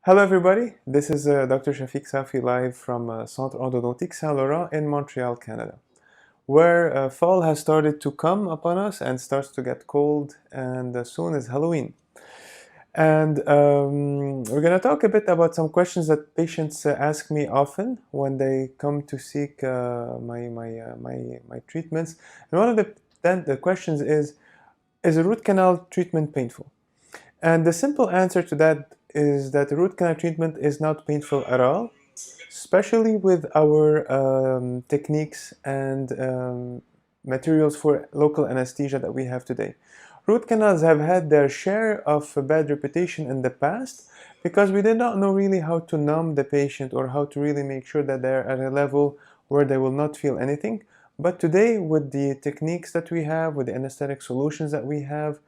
Hello everybody, this is Dr. Shafiq Safi live from Centre Endodontique Saint-Laurent in Montreal, Canada, where fall has started to come upon us and starts to get cold, and soon is Halloween. And we're going to talk a bit about some questions that patients ask me often when they come to seek my treatments. And one of the questions is a root canal treatment painful? And the simple answer to that is that root canal treatment is not painful at all, especially with our techniques and materials for local anesthesia that we have today. Root canals have had their share of a bad reputation in the past because we did not know really how to numb the patient or how to really make sure that they're at a level where they will not feel anything. But today, with the techniques that we have, with the anesthetic solutions that we have,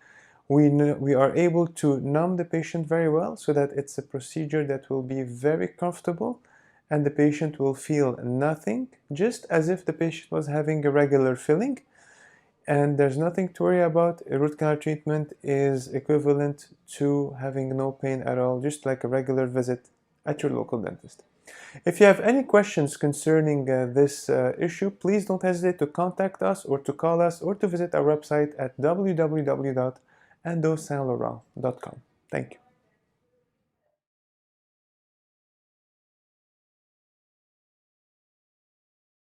we are able to numb the patient very well so that it's a procedure that will be very comfortable and the patient will feel nothing, just as if the patient was having a regular filling. And there's nothing to worry about. A root canal treatment is equivalent to having no pain at all, just like a regular visit at your local dentist. If you have any questions concerning this issue, please don't hesitate to contact us or to call us or to visit our website at www.endosaintlaurent.com. Thank you.